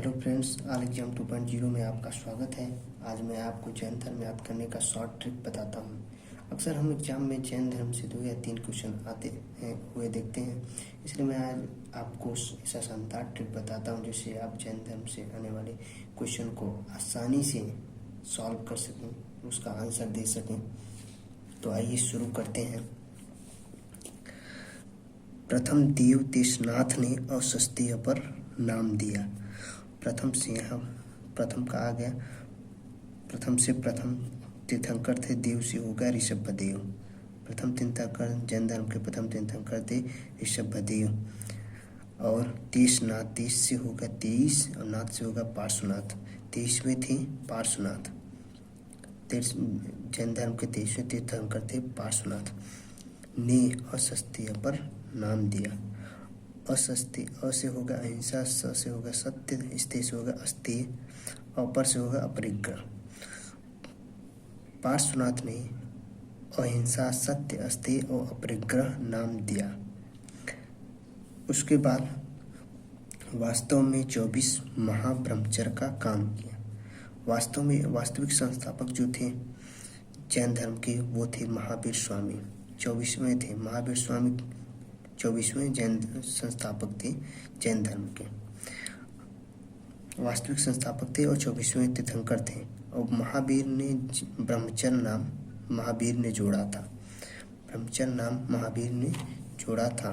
Hello friends, all exam 2.0 में आपका स्वागत है। आज मैं आपको जैन धर्म याद करने का शॉर्ट ट्रिक बताता हूँ। अक्सर हम एग्जाम में जैन धर्म से 2 या 3 क्वेश्चन आते हैं हुए देखते हैं, इसलिए मैं आज आपको ऐसा शानदार ट्रिक बताता हूँ जिससे आप जैन धर्म से आने वाले क्वेश्चन को आसानी से सॉल्व कर सकें, उसका आंसर दे सकें। तो आइए शुरू करते हैं। प्रथम देव देशनाथ ने असस्तीय पर नाम दिया। प्रथम से यहाँ प्रथम का आ गया। प्रथम तीर्थंकर थे, देव से होगा ऋषभदेव। प्रथम तीर्थंकर जैन धर्म के प्रथम तीर्थंकर थे ऋषभदेव। और देशनाथ, देश से होगा 23 और नाथ से होगा पार्श्वनाथ। 23वें थे पार्श्वनाथ। जैन धर्म के 23वें तीर्थंकर थे पार्श्वनाथ ने असस्तीय पर नाम दिया। असस्तीय, अ से होगा अहिंसा, स से होगा सत्य, स्तेय से होगा अस्तेय, अपर से होगा अपरिग्रह। पार्श्वनाथ ने अहिंसा, सत्य, अस्तेय और अपरिग्रह नाम दिया। उसके बाद वास्तव में 24 महाब्रह्मचर्य का काम किया। वास्तव में वास्तविक संस्थापक जो थे जैन धर्म के वो थे महावीर स्वामी। 24वें थे महावीर स्वामी, 24वें जैन संस्थापक थे जैन धर्म के। वास्तविक संस्थापक थे और 24वें तीर्थंकर थे। और महावीर ने ब्रह्मचर्य नाम महावीर ने जोड़ा था। ब्रह्मचर्य नाम महावीर ने जोड़ा था।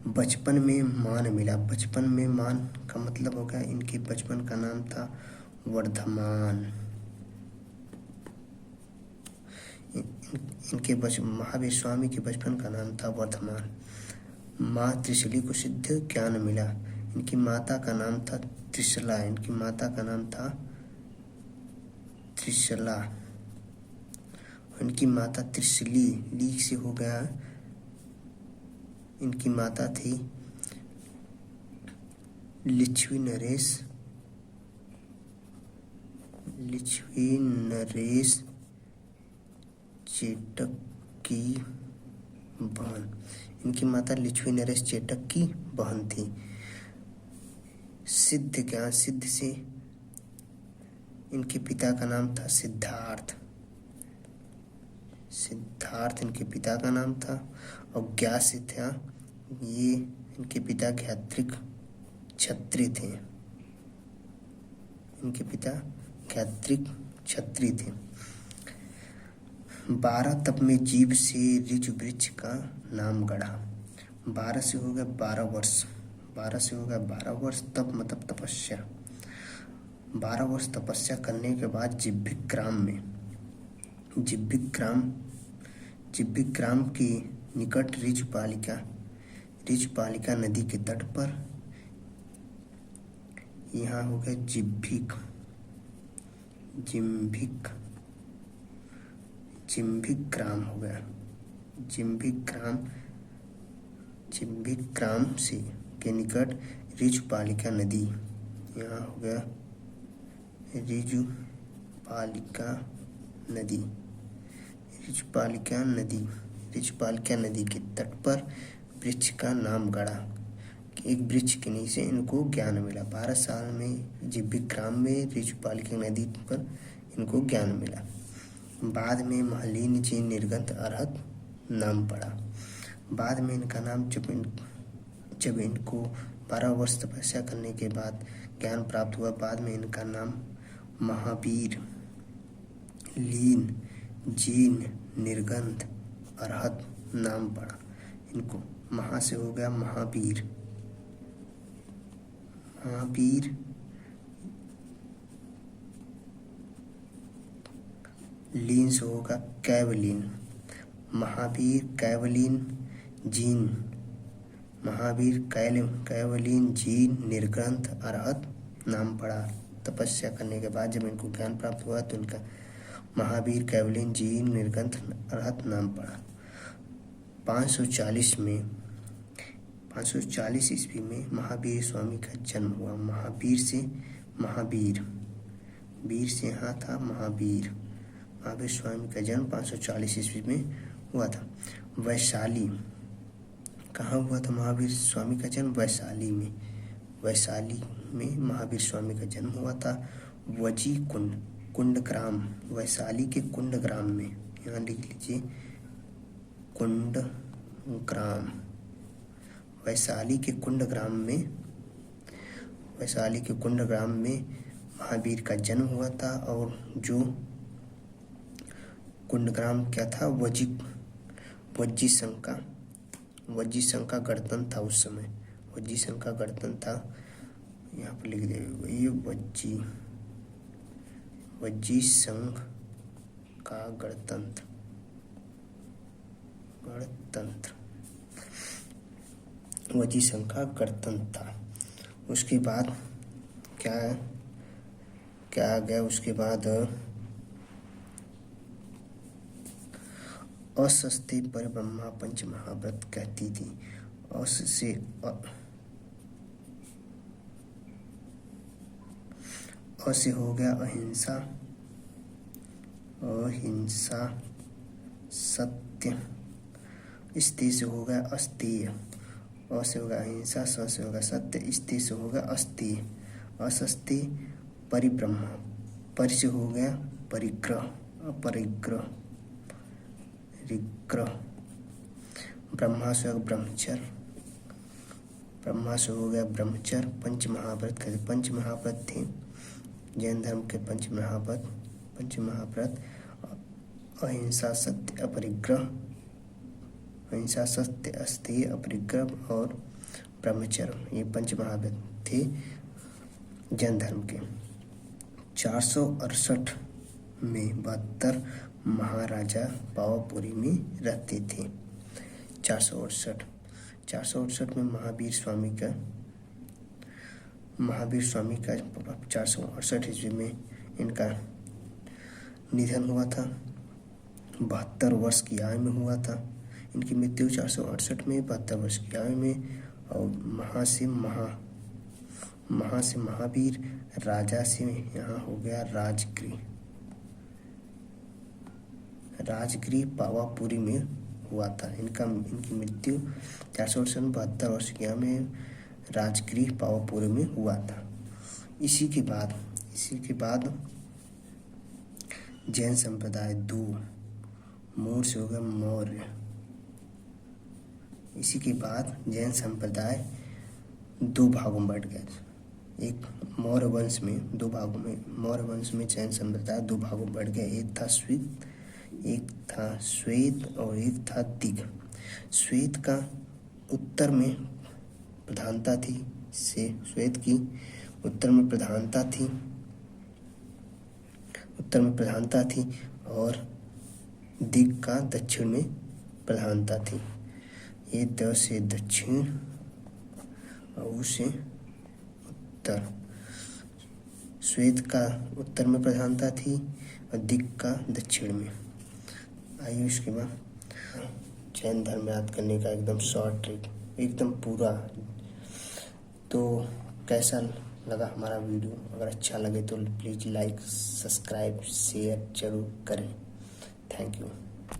बचपन में मान मिला। बचपन में मान का मतलब होगा इनके बचपन का नाम था वर्धमान। महावीर स्वामी के बचपन का नाम था वर्धमान। माँ त्रिशली को सिद्ध ज्ञान मिला। इनकी माता का नाम था त्रिशला। इनकी माता का नाम था त्रिशला। इनकी माता त्रिशली, ली से हो गया। इनकी माता थी लिच्छवी नरेश चेटक की बहन। इनकी माता लिच्छवी नरेश चेटक की बहन थी। सिद्ध ज्ञान, सिद्ध से इनके पिता का नाम था सिद्धार्थ। सिद्धार्थ इनके पिता का नाम था। और ज्ञा से था, ये इनके पिता ज्ञात्रिक क्षत्रिय थे। इनके पिता ज्ञात्रिक क्षत्रिय थे। 12 तप में जीव से ऋजु वृक्ष का नाम गढ़ा। 12 से होगा 12 वर्ष। 12 से होगा 12 वर्ष। तप मतलब तपस्या। 12 वर्ष तपस्या करने के बाद जिब्बिग्राम के निकट ऋजपालिका नदी के तट पर, यहाँ हो गया जिम्भिक ग्राम हो गया। जिम्भिग्राम से के निकट ऋजुपालिका नदी, यहाँ हो गया ऋजुपालिका नदी के तट पर वृक्ष का नाम गढ़ा। एक वृक्ष के नीचे इनको ज्ञान मिला। 12 साल में जिब्बिग्राम में ऋजुपालिका नदी पर इनको ज्ञान मिला। बाद में महलीन जी निर्गत अरहत नाम पड़ा। बाद में इनका नाम जब इनको 12 वर्ष तपस्या करने के बाद ज्ञान प्राप्त हुआ, बाद में इनका नाम महावीर, लीन, जीन, निर्गंध, अरहत नाम पड़ा। इनको महा से हो गया महावीर, लीन से होगा कैवलीन। महावीर, कैवलीन, जीन। महावीर, कैवलीन, जीन, निर्ग्रंथ, अरहत नाम पड़ा। तपस्या करने के बाद जब इनको ज्ञान प्राप्त हुआ तो इनका महावीर, कैवलीन, जीन, निर्ग्रंथ, अरहत नाम पड़ा। 540 ईस्वी में महावीर स्वामी का जन्म हुआ। महावीर से महावीर, वीर से यहाँ था महावीर स्वामी का जन्म 540 ईस्वी में हुआ था। वैशाली, कहाँ हुआ था महावीर स्वामी का जन्म? वैशाली में। वैशाली में महावीर स्वामी का जन्म हुआ था। वजी कुंड, कुंडग्राम, वैशाली के कुंडग्राम में, यहाँ लिख लीजिए कुंडग्राम, वैशाली के कुंडग्राम में महावीर का जन्म हुआ था। और जो कुंडग्राम क्या था, वज्जी संघ का गणतंत्र था उस समय, वज्जी संघ का गणतंत्र था, यहाँ पर लिख दे ये वज्जी संघ का गणतंत्र, वज्जी संघ का गणतंत्र था। उसके बाद क्या आ गया, उसके बाद असस्ते पर ब्रह्मा पंच महाव्रत कहती थी। से हो गया अहिंसा, सत्य। स्ते से हो गया अस्तेय, अ से होगा अहिंसा, स से होगा सत्य, स्ते से होगा अस्तेय। असस्ते परिब्रह्मा, पर से हो गया परिग्रह, अपरिग्रह, रिग्रह। ब्रह्मा से होगा ब्रह्मचर्य, ब्रह्मा से हो गया ब्रह्मचर्य। पंच महाव्रत कहते, पंच महाव्रत थे जैन धर्म के पंच महाव्रत, अहिंसा, सत्य, अपरिग्रह, अहिंसा, सत्य, अस्तेय, अपरिग्रह और ब्रह्मचर्य, ये पंच महाव्रत थे जैन धर्म के। 468 में 72 महाराजा पावापुरी में रहते थे। 468 में महावीर स्वामी का 468 ईस्वी में इनका निधन हुआ था। 72 वर्ष की आयु में हुआ था इनकी मृत्यु, 468 में 72 वर्ष की आयु में। और महा से महावीर, राजा से यहाँ हो गया राजगृह पावापुरी में हुआ था। इनकी मृत्यु 468 में 72 वर्ष की आयु में राजगृह पावापुरी में हुआ था। इसी के बाद जैन संप्रदाय 2 मूल से हो गया मौर्य। इसी के बाद जैन संप्रदाय 2 भागों में बट गया। एक मौर्य वंश में 2 भागों में, मौर्य वंश में जैन संप्रदाय 2 भागों में बढ़ गया। एक था श्वेत और एक था दिग। श्वेत का उत्तर में प्रधानता थी, श्वेत की उत्तर में प्रधानता थी और दिग का दक्षिण में प्रधानता थी। ये द से दक्षिण और उ से उत्तर। श्वेत का उत्तर में प्रधानता थी और दिग का दक्षिण में। आइए उसके बाद जैन धर्म याद करने का एकदम शॉर्ट ट्रिक, एकदम पूरा। तो कैसा लगा हमारा वीडियो? अगर अच्छा लगे तो प्लीज़ लाइक, सब्सक्राइब, शेयर जरूर करें। Thank you.